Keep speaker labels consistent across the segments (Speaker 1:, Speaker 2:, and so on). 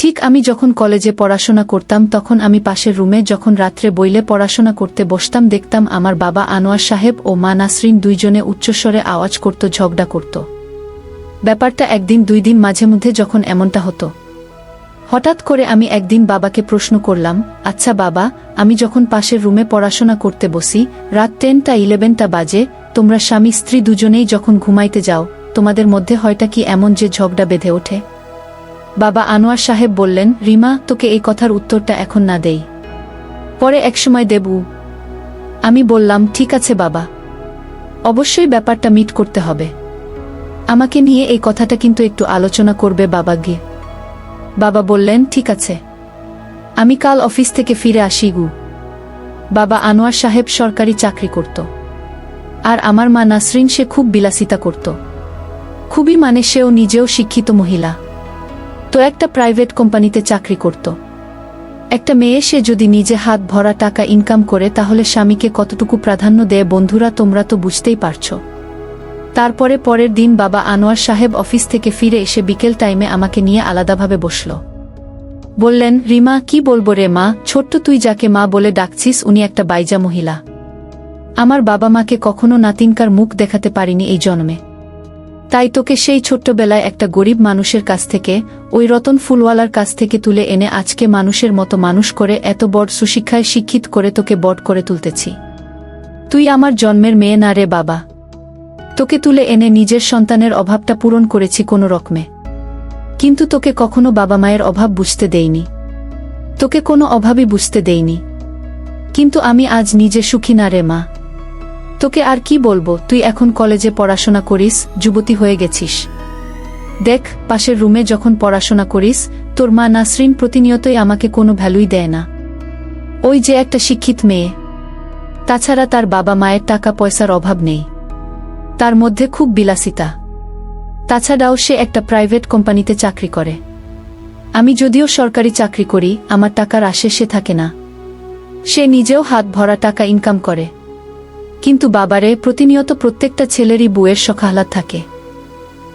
Speaker 1: ঠিক আমি যখন কলেজে পড়াশোনা করতাম তখন আমি পাশের রুমে যখন রাত্রে বইলে পড়াশোনা করতে বসতাম দেখতাম আমার বাবা আনোয়ার সাহেব ও মা নাসরিন দুইজনে উচ্চস্বরে আওয়াজ করত, ঝগড়া করত। ব্যাপারটা একদিন দুই দিন মাঝে মধ্যে যখন এমনটা হতো। হঠাৎ করে আমি একদিন বাবাকে প্রশ্ন করলাম, আচ্ছা বাবা, আমি যখন পাশের রুমে পড়াশোনা করতে বসি, রাত 10টা 11টা বাজে, তোমরা স্বামী স্ত্রী দুজনেই যখন ঘুমাইতে যাও, তোমাদের মধ্যে হয়টা কি এমন যে ঝগড়া বেঁধে ওঠে? বাবা আনোয়ার সাহেব বললেন, রিমা, তোকে এই কথার উত্তরটা এখন না দেই, পরে একসময় দেব। আমি বললাম, ঠিক আছে বাবা, অবশ্যই ব্যাপারটা মিট করতে হবে। আমাকে নিয়ে এই কথাটা কিন্তু একটু আলোচনা করবে বাবা গিয়ে। বাবা বললেন, ঠিক আছে, আমি কাল অফিস থেকে ফিরে আসি গু। বাবা আনোয়ার সাহেব সরকারি চাকরি করত, আর আমার মা নাসরিন সে খুব বিলাসিতা করত, খুবই, মানে সেও নিজেও শিক্ষিত মহিলা, তো একটা প্রাইভেট কোম্পানিতে চাকরি করত। একটা মেয়ে সে যদি নিজে হাত ভরা টাকা ইনকাম করে তাহলে স্বামীকে কতটুকু প্রাধান্য দেয় বন্ধুরা তোমরা তো বুঝতেই পারছো। তারপরে পরের দিন বাবা আনোয়ার সাহেব অফিস থেকে ফিরে এসে বিকেল টাইমে আমাকে নিয়ে আলাদাভাবে বসল। বললেন, রিমা, কি বলবো রে মা, ছোট্ট তুই যাকে মা বলে ডাকছিস উনি একটা বাইজা মহিলা। আমার বাবা মাকে কখনো নাতিনকার মুখ দেখাতে পারিনি এই জন্মে, তাই তোকে সেই ছোট্টবেলায় একটা গরিব মানুষের কাছ থেকে, ওই রতন ফুলওয়ালার কাছ থেকে তুলে এনে আজকে মানুষের মতো মানুষ করে এত বড় সুশিক্ষায় শিক্ষিত করে তোকে বড় করে তুলতেছি। তুই আমার জন্মের মেয়ে না রে বাবা, তোকে তুলে এনে নিজের সন্তানের অভাবটা পূরণ করেছি কোনো রকমে, কিন্তু তোকে কখনো বাবা মায়ের অভাব বুঝতে দেইনি, তোকে কোনো অভাবই বুঝতে দেইনি, কিন্তু আমি আজ নিজে সুখী না রে মা। তোকে আর কি বলবো, তুই এখন কলেজে পড়াশোনা করিস, যুবতী হয়ে গেছিস। দেখ, পাশের রুমে যখন পড়াশোনা করিস তোর মা নাসরিন প্রতিনিয়তই আমাকে কোনো ভ্যালুই দেয় না। ওই যে একটা শিক্ষিত মেয়ে, তাছাড়া তার বাবা মায়ের টাকা পয়সার অভাব নেই, তার মধ্যে খুব বিলাসিতা, তাছাড়াও সে একটা প্রাইভেট কোম্পানিতে চাকরি করে। আমি যদিও সরকারি চাকরি করি, আমার টাকার আশে সে থাকে না, সে নিজেও হাত ভরা টাকা ইনকাম করে, কিন্তু বাবারে প্রতিনিয়ত প্রত্যেকটা ছেলেরই বউয়ের শখাহ্লাদ থাকে।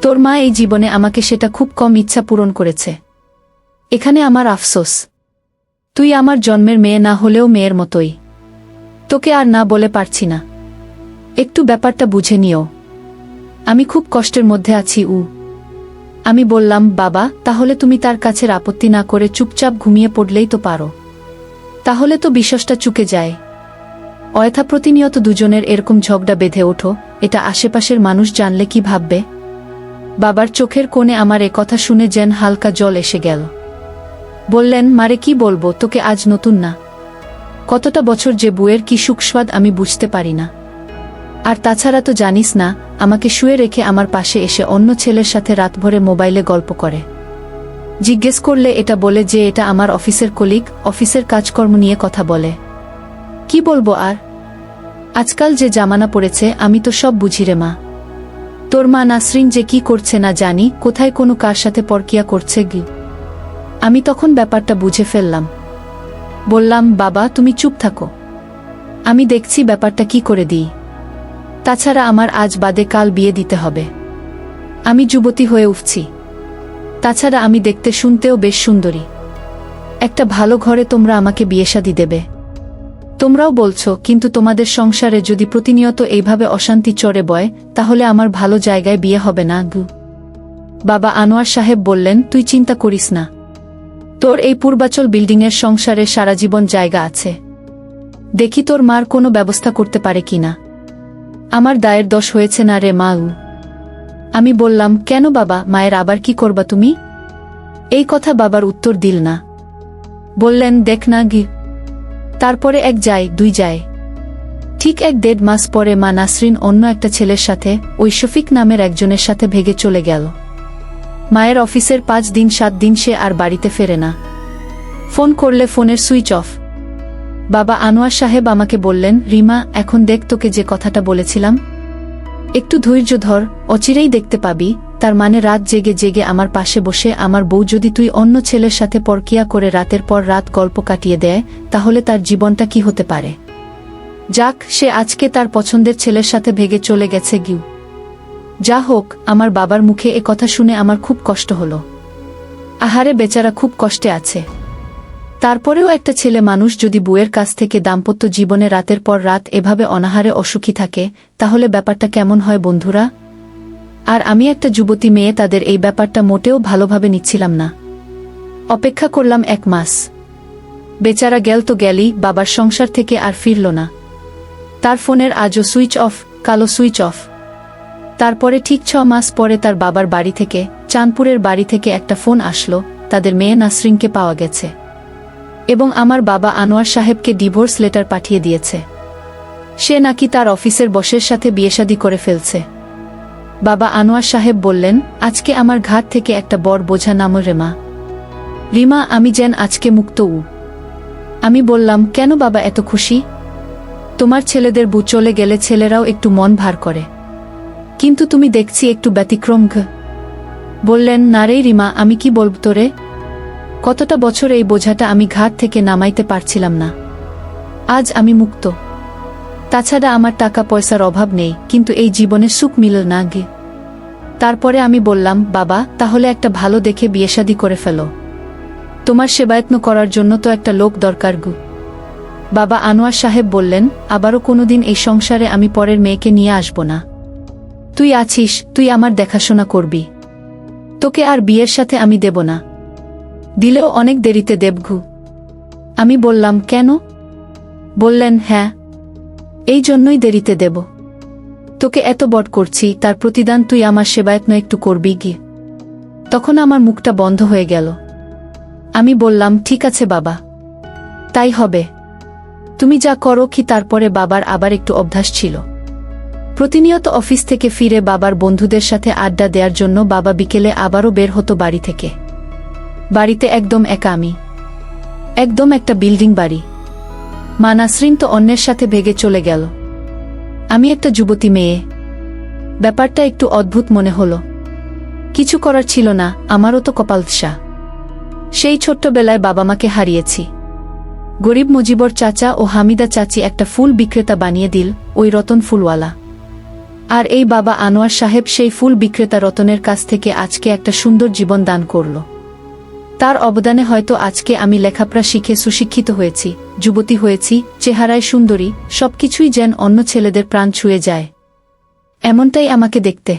Speaker 1: তোর মা এই জীবনে আমাকে সেটা খুব কম ইচ্ছা পূরণ করেছে। এখানে আমার আফসোস, তুই আমার জন্মের মেয়ে না হলেও মেয়ের মতোই, তোকে আর না বলে পারছি না, একটু ব্যাপারটা বুঝে নিও, আমি খুব কষ্টের মধ্যে আছি। আমি বললাম, বাবা, তাহলে তুমি তার কাছে আপত্তি না করে চুপচাপ ঘুমিয়ে পড়লেই তো পারো, তাহলে তো বিশ্বাসটা চুকে যায়। অয়থা প্রতিনিয়ত দুজনের এরকম ঝগড়া বেঁধে ওঠো, এটা আশেপাশের মানুষ জানলে কি ভাববে? বাবার চোখের কোণে আমার এ কথা শুনে যেন হালকা জল এসে গেল। বললেন, মারে কি বলবো, তোকে আজ নতুন না, কতটা বছর যে বুয়ের কি সুখস্বাদ আমি বুঝতে পারি না। আর তাছাড়া তো জানিস না, আমাকে শুয়ে রেখে আমার পাশে এসে অন্য ছেলের সাথে রাতভরে মোবাইলে গল্প করে। জিজ্ঞেস করলে এটা বলে যে এটা আমার অফিসের কলিগ, অফিসের কাজকর্ম নিয়ে কথা বলে। কি বলবো আর, আজকাল যে জামানা পড়েছে আমি তো সব বুঝি রে মা। তোর মা নাসরিন যে কি করছে না জানি, কোথায় কোনো কার সাথে পরকিয়া করছে গি। আমি তখন ব্যাপারটা বুঝে ফেললাম। বললাম, বাবা তুমি চুপ থাকো, আমি দেখছি ব্যাপারটা কি করে দিই। তাছাড়া আমার আজ বাদে কাল বিয়ে দিতে হবে, আমি যুবতী হয়ে উঠছি, তাছাড়া আমি দেখতে শুনতেও বেশ সুন্দরী, একটা ভালো ঘরে তোমরা আমাকে বিয়ে-শাদী দেবে। তোমরাও বলছো, কিন্তু তোমাদের সংসারে যদি প্রতিনিয়ত এইভাবে অশান্তি চড়ে বয় তাহলে আমার ভালো জায়গায় বিয়ে হবে না গু। বাবা আনোয়ার সাহেব বললেন, তুই চিন্তা করিস না, তোর এই পূর্বাচল বিল্ডিংয়ের সংসারে সারা জীবন জায়গা আছে, দেখি তোর মার কোনো ব্যবস্থা করতে পারে কিনা। আমার দায়ের দোষ হয়েছে না রে মা। আমি বললাম, কেন বাবা, মায়ের আবার কি করবা তুমি? এই কথা বাবার উত্তর দিল না, বললেন, দেখ না গি, তারপরে এক যায় দুই যায়, ঠিক 1-1.5 মাস পরে মা নাসরিন অন্য একটা ছেলের সাথে, ওই শফিক নামের একজনের সাথে ভেগে চলে গেল। মায়ের অফিসের 5 দিন 7 দিন সে আর বাড়িতে ফেরে না, ফোন করলে ফোনের সুইচ অফ। বাবা আনোয়ার সাহেব আমাকে বললেন, রিমা, এখন দেখ তোকে যে কথাটা বলেছিলাম, একটু ধৈর্য ধর, অচিরেই দেখতে পাবি। তার মানে রাত জেগে জেগে আমার পাশে বসে আমার বউ যদি তুই অন্য ছেলের সাথে পরকিয়া করে রাতের পর রাত গল্প কাটিয়ে দেয় তাহলে তার জীবনটা কি হতে পারে। যাক, সে আজকে তার পছন্দের ছেলের সাথে ভেগে চলে গেছে গিউ। যা হোক, আমার বাবার মুখে এ কথা শুনে আমার খুব কষ্ট হলো। আহারে, বেচারা খুব কষ্টে আছে। তারপরেও একটা ছেলে মানুষ যদি বউয়ের কাছ থেকে দাম্পত্য জীবনে রাতের পর রাত এভাবে অনাহারে অসুখী থাকে, তাহলে ব্যাপারটা কেমন হয় বন্ধুরা? আর আমি একটা যুবতী মেয়ে, তাদের এই ব্যাপারটা মোটেও ভালোভাবে নিচ্ছিলাম না। অপেক্ষা করলাম 1 মাস। বেচারা গেল তো গেলই, বাবার সংসার থেকে আর ফিরল না। তার ফোনের আজও সুইচ অফ, কালো সুইচ অফ। তারপরে ঠিক 6 মাস পরে তার বাবার বাড়ি থেকে, চাঁদপুরের বাড়ি থেকে একটা ফোন আসলো, তাদের মেয়ে নাসরিনকে পাওয়া গেছে এবং আমার বাবা আনোয়ার সাহেবকে ডিভোর্স লেটার পাঠিয়ে দিয়েছে। সে নাকি তার অফিসের বসের সাথে বিয়েশাদী করে ফেলছে। বাবা আনোয়ার সাহেব বললেন, আজকে আমার ঘাট থেকে একটা বড় বোঝা নামল রে মা। রিমা, আমি যেন আজকে মুক্ত। আমি বললাম, কেন বাবা এত খুশি? তোমার ছেলেদের বউ চলে গেলে ছেলেরাও একটু মন ভার করে, কিন্তু তুমি দেখছি একটু ব্যতিক্রম। বললেন, না রে রিমা, আমি কি বলব তোরে? কতটা বছর এই বোঝাটা আমি ঘাট থেকে নামাইতে পারছিলাম না। আজ আমি মুক্ত। তাছাড়া আমার টাকা পয়সার অভাব নেই, কিন্তু এই জীবনে সুখ মিলল না গে। তারপরে আমি বললাম, বাবা, তাহলে একটা ভালো দেখে বিয়েশাদী করে ফেলো। তোমার সেবায়ত্ন করার জন্য তো একটা লোক দরকার গু। বাবা আনোয়ার সাহেব বললেন, আবারও কোনোদিন এই সংসারে আমি পরের মেয়েকে নিয়ে আসব না। তুই আছিস, তুই আমার দেখাশোনা করবি। তোকে আর বিয়ের সাথে আমি দেব না, দিলেও অনেক দেরিতে দেবঘু। আমি বললাম, কেন? বললেন, হ্যাঁ, এই জন্যই দেরিতে দেব। তোকে এত বড় করছি, তার প্রতিদান তুই আমার সেবায়ত্ন একটু করবি গি। তখন আমার মুখটা বন্ধ হয়ে গেল। আমি বললাম, ঠিক আছে বাবা, তাই হবে, তুমি যা করো কি। তারপরে বাবার আবার একটু অভ্যাস ছিল। প্রতিনিয়ত অফিস থেকে ফিরে বাবার বন্ধুদের সাথে আড্ডা দেওয়ার জন্য বাবা বিকেলে আবারও বের হতো বাড়ি থেকে। বাড়িতে একদম একা আমি। একদম একটা বিল্ডিং বাড়ি। মা নাসরিন তো অন্যের সাথে ভেগে চলে গেল। আমি একটা যুবতী মেয়ে। ব্যাপারটা একটু অদ্ভুত মনে হলো। কিছু করার ছিল না, আমারও তো কপালশা। সেই ছোট্টবেলায় বাবা মাকে হারিয়েছি। গরিব মুজিবর চাচা ও হামিদা চাচি একটা ফুল বিক্রেতা বানিয়ে দিল, ওই রতন ফুলওয়ালা। আর এই বাবা আনোয়ার সাহেব সেই ফুল বিক্রেতা রতনের কাছ থেকে আজকে একটা সুন্দর জীবন দান করল। তার অবদানে হয়তো আজকে আমি লেখাপড়া শিখে সুশিক্ষিত হয়েছি, যুবতী হয়েছি, চেহারায় সুন্দরী, সবকিছুই যেন অন্য ছেলেদের প্রাণ ছুঁয়ে যায়। এমনটাই আমাকে দেখতে।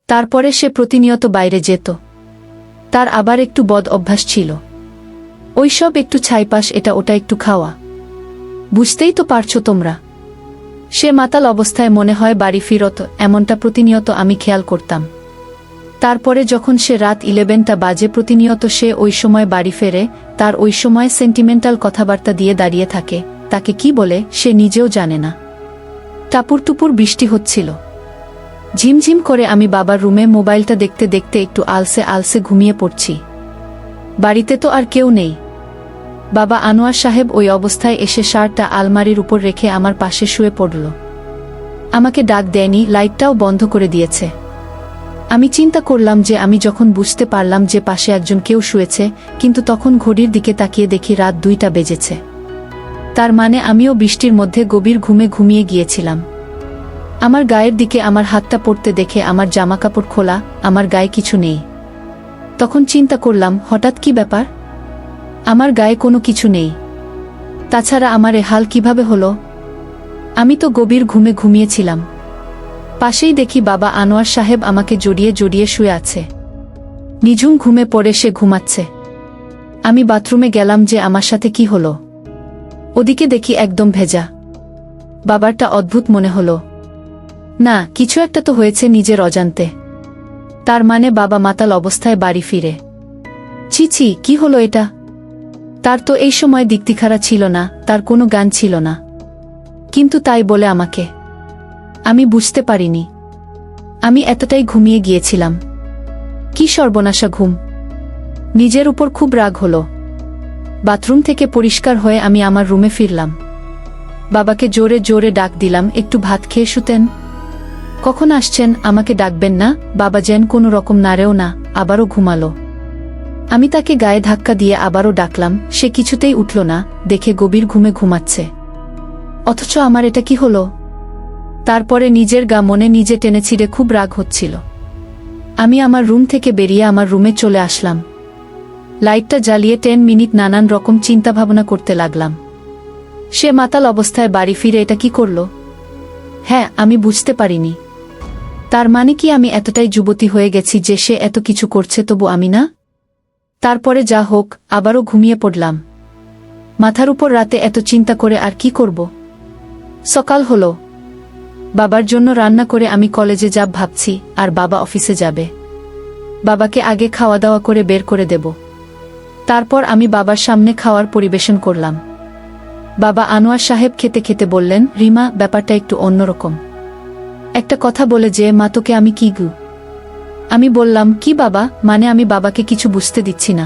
Speaker 1: তারপরে সে প্রতিনিয়ত বাইরে যেত। তার আবার একটু বদ অভ্যাস ছিল। ওইসব একটু ছাইপাশ, এটা ওটা একটু খাওয়া। বুঝতেই তো পারছো তোমরা। সে মাতাল অবস্থায় মনে হয় বাড়ি ফিরত, এমনটা প্রতিনিয়ত আমি খেয়াল করতাম। তারপরে যখন সে রাত 11টা বাজে, প্রতিনিয়ত সে ওই সময় বাড়ি ফেরে। তার ওই সময় সেন্টিমেন্টাল কথাবার্তা দিয়ে দাঁড়িয়ে থাকে। তাকে কি বলে সে নিজেও জানে না। টাপুর টুপুর বৃষ্টি হচ্ছিল। ঝিমঝিম করে আমি বাবার রুমে মোবাইলটা দেখতে দেখতে একটু আলসে আলসে ঘুমিয়ে পড়ছি। বাড়িতে তো আর কেউ নেই। বাবা আনোয়ার সাহেব ওই অবস্থায় এসে শার্টটা আলমারির উপর রেখে আমার পাশে শুয়ে পড়ল। আমাকে ডাক দেয়নি, লাইটটাও বন্ধ করে দিয়েছে। আমি চিন্তা করলাম যে আমি যখন বুঝতে পারলাম যে পাশে একজন কেউ শুয়েছে, কিন্তু তখন ঘড়ির দিকে তাকিয়ে দেখি রাত 2টা বেজেছে। তার মানে আমিও বৃষ্টির মধ্যে গভীর ঘুমে ঘুমিয়ে গিয়েছিলাম। আমার গায়ের দিকে আমার হাতটা পড়তে দেখে আমার জামাকাপড় খোলা, আমার গায়ে কিছু নেই। তখন চিন্তা করলাম, হঠাৎ কি ব্যাপার? আমার গায়ে কোনো কিছু নেই। তাছাড়া আমার এ হাল কিভাবে হলো? আমি তো গভীর ঘুমে ঘুমিয়েছিলাম। পাশেই দেখি বাবা আনোয়ার সাহেব আমাকে জড়িয়ে জড়িয়ে শুয়ে আছে। নিঝুম ঘুমে পড়ে সে ঘুমাচ্ছে। আমি বাথরুমে গেলাম যে আমার সাথে কি হলো। ওদিকে দেখি একদম ভেজা। বাবারটা অদ্ভুত মনে হলো। না, কিছু একটা তো হয়েছে নিজের অজান্তে। তার মানে বাবা মাতাল অবস্থায় বাড়ি ফিরে। ছি ছি, কি হলো এটা? তার তো এই সময় দিকতিখারা ছিল না, তার কোনো গান ছিল না। কিন্তু তাই বলে আমাকে? আমি বুঝতে পারিনি। আমি এতটাই ঘুমিয়ে গিয়েছিলাম। কি সর্বনাশা ঘুম! নিজের উপর খুব রাগ হলো। বাথরুম থেকে পরিষ্কার হয়ে আমি আমার রুমে ফিরলাম। বাবাকে জোরে জোরে ডাক দিলাম, একটু ভাত খেয়ে শুতেন। কখন আসছেন? আমাকে ডাকবেন না? বাবা যেন কোনো রকম নাড়েও না, আবারও ঘুমালো। আমি তাকে গায়ে ধাক্কা দিয়ে আবারও ডাকলাম, সে কিছুতেই উঠল না, দেখে গভীর ঘুমে ঘুমাচ্ছে। অথচ আমার এটা কি হলো? তারপরে নিজের গা মনে নিজে টেনেছিঁড়ে খুব রাগ হচ্ছিল। আমি আমার রুম থেকে বেরিয়ে আমার রুমে চলে আসলাম। লাইটটা জ্বালিয়ে 10 মিনিট নানান রকম চিন্তাভাবনা করতে লাগলাম। সে মাতাল অবস্থায় বাড়ি ফিরে এটা কি করল? হ্যাঁ, আমি বুঝতে পারিনি। তার মানে কি আমি এতটাই যুবতী হয়ে গেছি যে সে এত কিছু করছে তবু আমি না? তারপরে যা হোক, আবারও ঘুমিয়ে পড়লাম। মাথার উপর রাতে এত চিন্তা করে আর কি করব? সকাল হলো। বাবার জন্য রান্না করে আমি কলেজে যাব ভাবছি, আর বাবা অফিসে যাবে। বাবাকে আগে খাওয়া দাওয়া করে বের করে দেব। তারপর আমি বাবার সামনে খাওয়ার পরিবেশন করলাম। বাবা আনোয়ার সাহেব খেতে খেতে বললেন, রিমা, ব্যাপারটা একটু অন্যরকম। একটা কথা বলে যে মা, তোকে আমি কি গু? আমি বললাম, কি বাবা? মানে আমি বাবাকে কিছু বুঝতে দিচ্ছি না।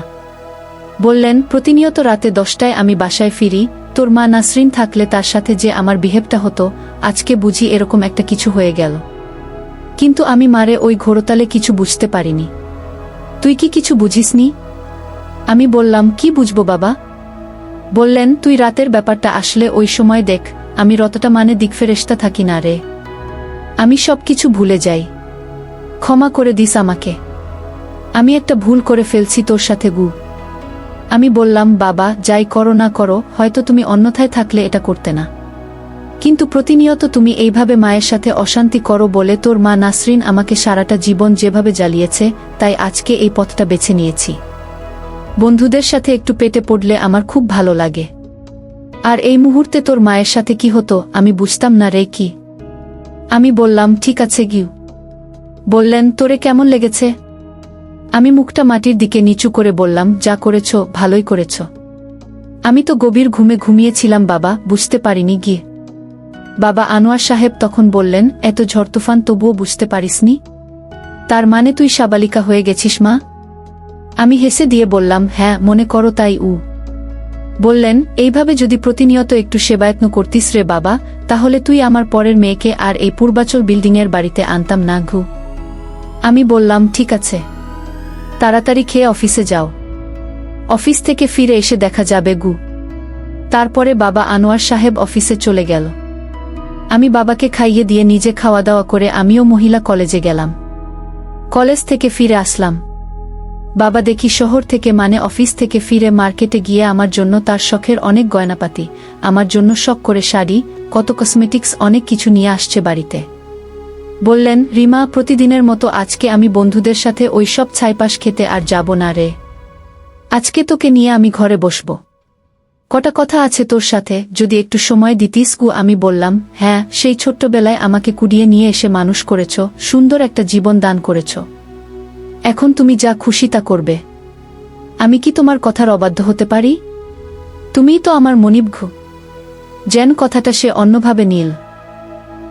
Speaker 1: বললেন, প্রতিনিয়ত রাতে 10টায় আমি বাসায় ফিরি, তোর মা নাসরিন থাকলে তার সাথে যে আমার বিহেভটা হতো, আজকে বুঝি এরকম একটা কিছু হয়ে গেল। কিন্তু আমি মারে ওই ঘোরতালে কিছু বুঝতে পারিনি। তুই কি কিছু বুঝিসনি? আমি বললাম, কি বুঝবো বাবা? বললেন, তুই রাতের ব্যাপারটা আসলে ওই সময় দেখ, আমি রতটা মানে দিকফেরেশতা থাকি না রে। আমি সব কিছু ভুলে যাই। ক্ষমা করে দিস আমাকে। আমি একটা ভুল করে ফেলছি তোর সাথে গু। আমি বললাম, বাবা, যাই করো না করো, হয়তো তুমি অন্যথায় থাকলে এটা করতে না। কিন্তু প্রতিনিয়ত তুমি এইভাবে মায়ের সাথে অশান্তি করো বলে তোর মা নাসরিন আমাকে সারাটা জীবন যেভাবে জ্বালিয়েছে, তাই আজকে এই পথটা বেছে নিয়েছি। বন্ধুদের সাথে একটু পেটে পড়লে আমার খুব ভালো লাগে। আর এই মুহূর্তে তোর মায়ের সাথে কি হতো আমি বুঝতাম না রে। কি? আমি বললাম, ঠিক আছে গিউ। বললেন, তোরে কেমন লেগেছে? আমি মুখটা মাটির দিকে নিচু করে বললাম, যা করেছ ভালোই করেছ। আমি তো গভীর ঘুমে ঘুমিয়েছিলাম বাবা, বুঝতে পারিনি গিয়ে। বাবা আনোয়ার সাহেব তখন বললেন, এত ঝড় তুফান তবুও বুঝতে পারিসনি? তার মানে তুই সাবালিকা হয়ে গেছিস মা? আমি হেসে দিয়ে বললাম, হ্যাঁ, মনে করো তাই। বললেন, এইভাবে যদি প্রতিনিয়ত একটু সেবায়ত্ন করতিস রে বাবা, তাহলে তুই আমার পরের মেয়েকে আর এই পূর্বাচল বিল্ডিংয়ের বাড়িতে আনতাম না ঘু। আমি বললাম, ঠিক আছে, তাড়াতাড়ি খেয়ে অফিসে যাও। অফিস থেকে ফিরে এসে দেখা যাবে গু। তারপরে বাবা আনোয়ার সাহেব অফিসে চলে গেল। আমি বাবাকে খাইয়ে দিয়ে নিজে খাওয়া দাওয়া করে আমিও মহিলা কলেজে গেলাম। কলেজ থেকে ফিরে আসলাম। বাবা দেখি শহর থেকে মানে অফিস থেকে ফিরে মার্কেটে গিয়ে আমার জন্য তার শখের অনেক গয়নাপাতি, আমার জন্য শখ করে শাড়ি, কত কসমেটিক্স, অনেক কিছু নিয়ে আসছে বাড়িতে। বললেন, রিমা, প্রতিদিনের মতো আজকে আমি বন্ধুদের সাথে ওই সব ছাইপাশ খেতে আর যাব না রে। আজকে তোকে নিয়ে আমি ঘরে বসব। কটা কথা আছে তোর সাথে, যদি একটু সময় দিতিস গু। আমি বললাম, হ্যাঁ, সেই ছোট্টবেলায় আমাকে কুড়িয়ে নিয়ে এসে মানুষ করেছ, সুন্দর একটা জীবন দান করেছ। এখন তুমি যা খুশি তা করবে। আমি কি তোমার কথার অবাধ্য হতে পারি? তুমিই তো আমার মনিব ঘু। যেন কথাটা সে অন্যভাবে নীল।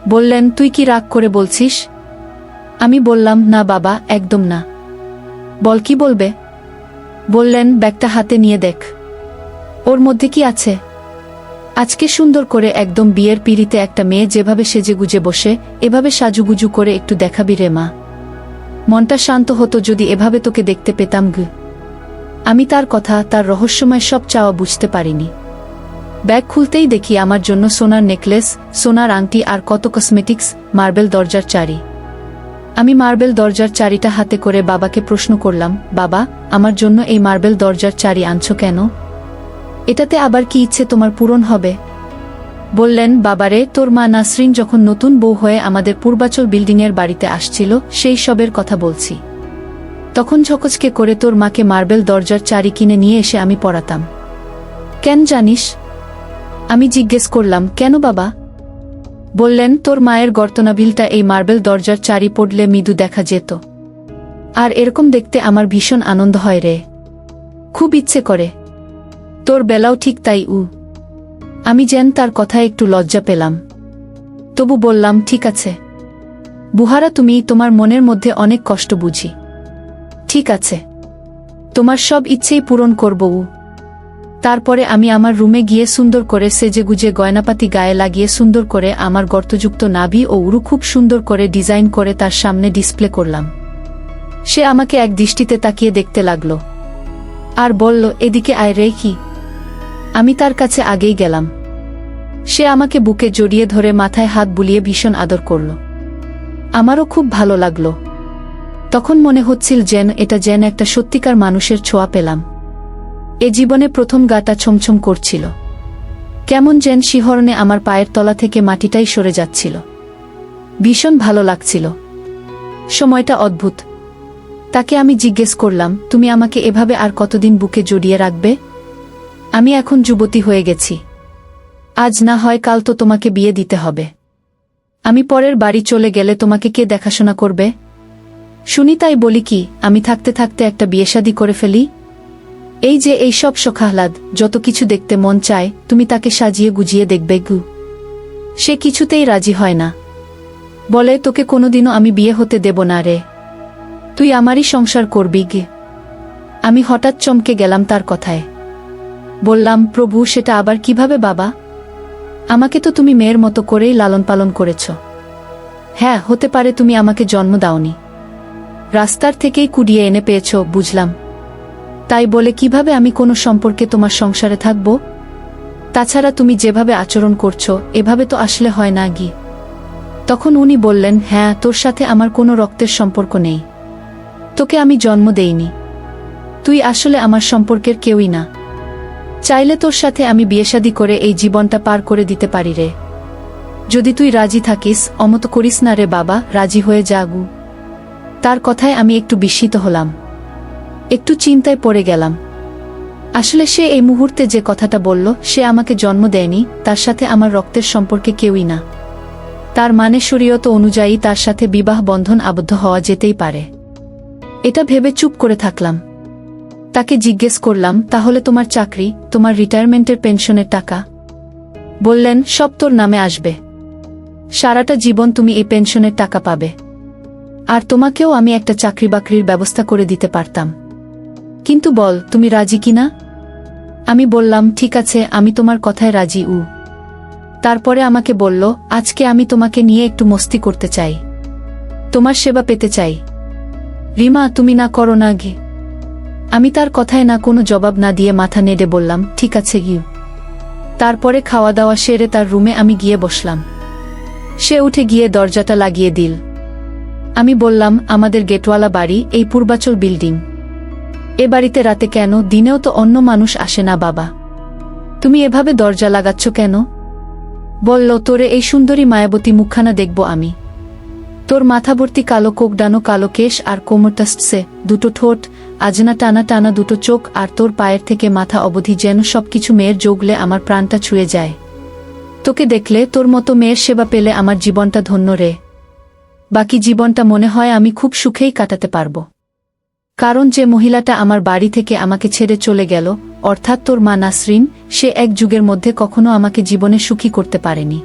Speaker 1: বললেন, তুই কি রাগ করে বলছিস? আমি বললাম, না বাবা, একদম না। বল, কি বলবে? বললেন, ব্যাগটা হাতে নিয়ে দেখ, ওর মধ্যে কি আছে। আজকে সুন্দর করে একদম বিয়ের পিড়িতে একটা মেয়ে যেভাবে সেজেগুজে বসে, এভাবে সাজুগুজু করে একটু দেখাবি রে মা। মনটা শান্ত হতো যদি এভাবে তোকে দেখতে পেতাম গু। আমি তার কথা, তার রহস্যময় সব চাওয়া বুঝতে পারিনি। ব্যাগ খুলতেই দেখি আমার জন্য সোনার নেকলেস, সোনার আংটি আর কত কসমেটিক্স, মার্বেল দরজার চারি। আমি মার্বেল দরজার চারিটা হাতে করে বাবাকে প্রশ্ন করলাম, বাবা, আমার জন্য এই মার্বেল দরজার চারি আনছো কেন? এটাতে আবার কি ইচ্ছে তোমার পূরণ হবে? বললেন, বাবারে, তোর মা নাসরিন যখন নতুন বউ হয়ে আমাদের পূর্বাচল বিল্ডিংয়ের বাড়িতে আসছিল, সেই সবের কথা বলছি। তখন ঝকচকে করে তোর মাকে মার্বেল দরজার চারি কিনে নিয়ে এসে আমি পরাতাম। কেন জানিস? আমি জিজ্ঞেস করলাম, কেন বাবা? বললেন, তোর মায়ের গর্তনাভিলটা এই মার্বেল দরজার চারি পড়লে মৃদু দেখা যেত। আর এরকম দেখতে আমার ভীষণ আনন্দ হয় রে, খুব ইচ্ছে করে। তোর বেলাও ঠিক তাই। আমি যেন তার কথায় একটু লজ্জা পেলাম, তবু বললাম, ঠিক আছে বুহারা, তুমি তোমার মনের মধ্যে অনেক কষ্ট বুঝি। ঠিক আছে, তোমার সব ইচ্ছেই পূরণ করব। তারপরে আমি আমার রুমে গিয়ে সুন্দর করে সেজেগুজে গয়নাপাতি গায়ে লাগিয়ে সুন্দর করে আমার গর্তযুক্ত নাভি ও উরু খুব সুন্দর করে ডিজাইন করে তার সামনে ডিসপ্লে করলাম। সে আমাকে এক দৃষ্টিতে তাকিয়ে দেখতে লাগল আর বলল, এদিকে আয় রে। কি? আমি তার কাছে আগেই গেলাম। সে আমাকে বুকে জড়িয়ে ধরে মাথায় হাত বুলিয়ে ভীষণ আদর করল। আমারও খুব ভালো লাগলো। তখন মনে হচ্ছিল যেন এটা যেন একটা সত্যিকার মানুষের ছোঁয়া পেলাম। এ জীবনে প্রথম গাটা ছমছম করছিল। কেমন যেন শিহরণে আমার পায়ের তলা থেকে মাটিটাই সরে যাচ্ছিল। ভীষণ ভালো লাগছিল। সময়টা অদ্ভুত। তাকে আমি জিজ্ঞেস করলাম, তুমি আমাকে এভাবে আর কতদিন বুকে জড়িয়ে রাখবে? আমি এখন যুবতী হয়ে গেছি। আজ না হয় কাল তো তোমাকে বিয়ে দিতে হবে। আমি পরের বাড়ি চলে গেলে তোমাকে কে দেখাশোনা করবে? শুনি তাই বলি কি, আমি থাকতে থাকতে একটা বিয়েশাদি করে ফেলি। এই যে এই সব শোকাহ্লাদ, যত কিছু দেখতে মন চায়, তুমি তাকে সাজিয়ে গুজিয়ে দেখবে গু। সে কিছুতেই রাজি হয় না। বলে, তোকে কোনোদিনও আমি বিয়ে হতে দেব না রে, তুই আমারই সংসার করবি গে। আমি হঠাৎ চমকে গেলাম তার কথায়। বললাম, প্রভু, সেটা আবার কিভাবে বাবা? আমাকে তো তুমি মেয়ের মতো করেই লালন পালন করেছ। হ্যাঁ, হতে পারে তুমি আমাকে জন্ম দাওনি, রাস্তার থেকেই কুড়িয়ে এনে পেয়েছ, বুঝলাম। তাই বলে কিভাবে আমি কোনো সম্পর্কে তোমার সংসারে থাকব? তাছাড়া তুমি যেভাবে আচরণ করছো, এভাবে তো আসলে হয় না গি। তখন উনি বললেন, হ্যাঁ, তোর সাথে আমার কোনো রক্তের সম্পর্ক নেই, তোকে আমি জন্ম দেইনি, তুই আসলে আমার সম্পর্কের কেউই না। চাইলে তোর সাথে আমি বিয়েশাদি করে এই জীবনটা পার করে দিতে পারি রে। যদি তুই রাজি থাকিস, অমত করিস না রে বাবা, রাজি হয়ে যাগু। তার কথায় আমি একটু বিস্মিত হলাম, একটু চিন্তায় পড়ে গেলাম। আসলে সে এই মুহূর্তে যে কথাটা বলল, সে আমাকে জন্ম দেয়নি, তার সাথে আমার রক্তের সম্পর্কে কেউই না। তার মানে শরীয়ত অনুযায়ী তার সাথে বিবাহ বন্ধন আবদ্ধ হওয়া যেতেই পারে। এটা ভেবে চুপ করে থাকলাম। তাকে জিজ্ঞেস করলাম, তাহলে তোমার চাকরি, তোমার রিটায়ারমেন্টের পেনশনের টাকা? বললেন, সব তোর নামে আসবে। সারাটা জীবন তুমি এই পেনশনের টাকা পাবে। আর তোমাকেও আমি একটা চাকরি বাকরির ব্যবস্থা করে দিতে পারতাম। কিন্তু বল, তুমি রাজি কিনা? আমি বললাম, ঠিক আছে, আমি তোমার কথায় রাজি। তারপরে আমাকে বলল, আজকে আমি তোমাকে নিয়ে একটু মস্তি করতে চাই, তোমার সেবা পেতে চাই। রিমা, তুমি না করো না গে? আমি তার কথায় না কোনো জবাব না দিয়ে মাথা নেড়ে বললাম, ঠিক আছে গিয়ে। তারপরে খাওয়া দাওয়া সেরে তার রুমে আমি গিয়ে বসলাম। সে উঠে গিয়ে দরজাটা লাগিয়ে দিল। আমি বললাম, আমাদের গেটওয়ালা বাড়ি, এই পূর্বাচল বিল্ডিং। এ বাড়িতে রাতে কেন? দিনেও তো অন্য মানুষ আসে না বাবা, তুমি এভাবে দরজা লাগাচ্ছ কেন? বলল, তোরে এই সুন্দরী মায়াবতী মুখখানা দেখব আমি। তোর মাথাভর্তি কালো কোকডানো কালো কেশ আর কোমরটাস্টসে দুটো ঠোঁট, আজনা টানা টানা দুটো চোখ, আর তোর পায়ের থেকে মাথা অবধি যেন সবকিছু মেয়ের যোগলে আমার প্রাণটা ছুঁয়ে যায়। তোকে দেখলে, তোর মতো মেয়ের সেবা পেলে আমার জীবনটা ধন্য রে। বাকি জীবনটা মনে হয় আমি খুব সুখেই কাটাতে পারব। কারণ যে মহিলাটা আমার বাড়ি থেকে আমাকে ছেড়ে চলে গেল, অর্থাৎ তোর মা নাসরিন, সে এক যুগের মধ্যে কখনো আমাকে জীবনে সুখী করতে পারেনি।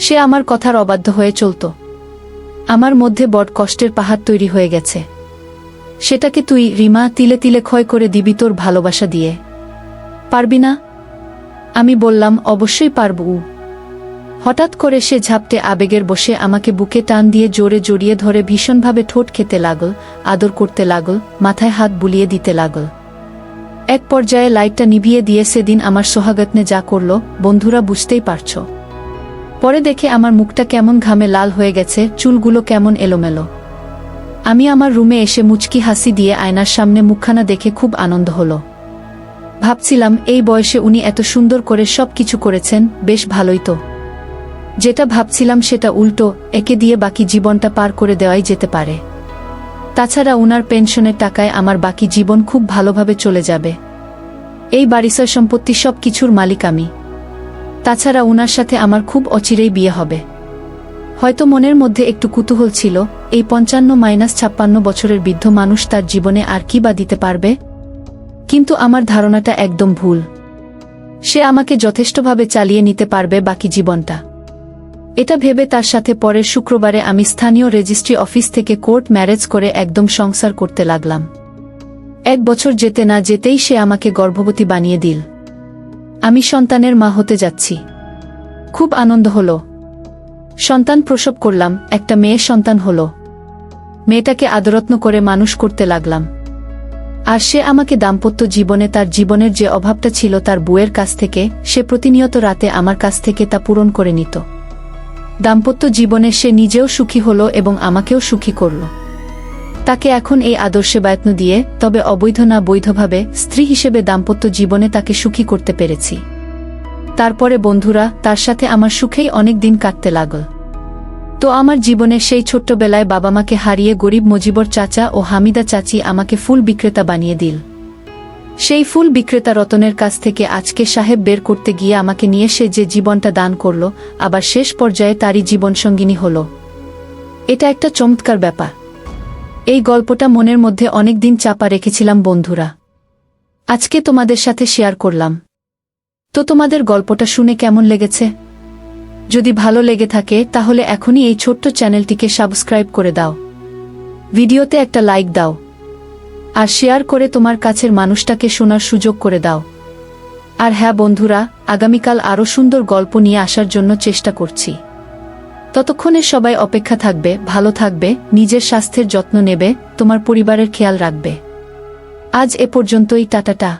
Speaker 1: সে আমার কথার অবাধ্য হয়ে চলত। আমার মধ্যে বড় কষ্টের পাহাড় তৈরি হয়ে গেছে। সেটাকে তুই, রিমা, তিলে তিলে ক্ষয় করে দিবি তোর ভালোবাসা দিয়ে। পারবি না? আমি বললাম, অবশ্যই পারব। হঠাৎ করে সে ঝাপটে আবেগের বসে আমাকে বুকে টান দিয়ে জোরে জড়িয়ে ধরে ভীষণভাবে ঠোঁট খেতে লাগল, আদর করতে লাগল, মাথায় হাত বুলিয়ে দিতে লাগল। এক পর্যায়ে লাইটটা নিভিয়ে দিয়ে সেদিন আমার সোহাগতনে যা করল, বন্ধুরা বুঝতেই পারছ। পরে দেখে আমার মুখটা কেমন ঘামে লাল হয়ে গেছে, চুলগুলো কেমন এলোমেলো। আমি আমার রুমে এসে মুচকি হাসি দিয়ে আয়নার সামনে মুখখানা দেখে খুব আনন্দ হলো। ভাবছিলাম, এই বয়সে উনি এত সুন্দর করে সব কিছু করেছেন, বেশ ভালোই তো। যেটা ভাবছিলাম সেটা উল্টো, একে দিয়ে বাকি জীবনটা পার করে দেওয়াই যেতে পারে। তাছাড়া উনার পেনশনের টাকায় আমার বাকি জীবন খুব ভালোভাবে চলে যাবে। এই বাড়িসয় সম্পত্তি সব কিছুর মালিক আমি। তাছাড়া উনার সাথে আমার খুব অচিরেই বিয়ে হবে। হয়তো মনের মধ্যে একটু কুতূহল ছিল, এই 55-56 বছরের বৃদ্ধ মানুষ তার জীবনে আর কি বা দিতে পারবে। কিন্তু আমার ধারণাটা একদম ভুল। সে আমাকে যথেষ্টভাবে চালিয়ে নিতে পারবে বাকি জীবনটা। এটা ভেবে তার সাথে পরের শুক্রবারে আমি স্থানীয় রেজিস্ট্রি অফিস থেকে কোর্ট ম্যারেজ করে একদম সংসার করতে লাগলাম। 1 বছর যেতে না যেতেই সে আমাকে গর্ভবতী বানিয়ে দিল। আমি সন্তানের মা হতে যাচ্ছি। খুব আনন্দ হলো। সন্তান প্রসব করলাম, একটা মেয়ে সন্তান হলো। মেয়েটাকে আদরত্ন করে মানুষ করতে লাগলাম। আর সে আমাকে দাম্পত্য জীবনে তার জীবনের যে অভাবটা ছিল তার বউয়ের কাছ থেকে, সে প্রতিনিয়ত রাতে আমার কাছ থেকে তা পূরণ করে নিত। দাম্পত্য জীবনে সে নিজেও সুখী হলো এবং আমাকেও সুখী করল। তাকে এখন এই আদর্শে বায়ত্ন দিয়ে, তবে অবৈধ না বৈধভাবে, স্ত্রী হিসেবে দাম্পত্য জীবনে তাকে সুখী করতে পেরেছি। তারপরে বন্ধুরা, তার সাথে আমার সুখেই অনেক দিন কাটতে লাগল। তো আমার জীবনে সেই ছোট্টবেলায় বাবা মাকে হারিয়ে গরিব মজিবর চাচা ও হামিদা চাচি আমাকে ফুল বিক্রেতা বানিয়ে দিল। সেই ফুল বিক্রেতা রতনের কাছ থেকে আজকে সাহেব বের করতে গিয়ে আমাকে নিয়ে সে যে জীবনটা দান করল, আবার শেষ পর্যায়ে তারই জীবনসঙ্গিনী হল। এটা একটা চমৎকার ব্যাপার। এই গল্পটা মনের মধ্যে অনেক দিন চাপা রেখেছিলাম বন্ধুরা, আজকে তোমাদের সাথে শেয়ার করলাম। তো তোমাদের গল্পটা শুনে কেমন লেগেছে? যদি ভালো লেগে থাকে তাহলে এখনই এই ছোট্ট চ্যানেলটিকে সাবস্ক্রাইব করে দাও, ভিডিওতে একটা লাইক দাও, আর শেয়ার করে তোমার কাছের মানুষটাকে শোনার সুযোগ করে দাও। আর হ্যাঁ বন্ধুরা, আগামীকাল আরও সুন্দর গল্প নিয়ে আসার জন্য চেষ্টা করছি। ততক্ষণে সবাই অপেক্ষা থাকবে, ভালো থাকবে, নিজের স্বাস্থ্যের যত্ন নেবে, তোমার পরিবারের খেয়াল রাখবে। আজ এ পর্যন্তই, টাটা।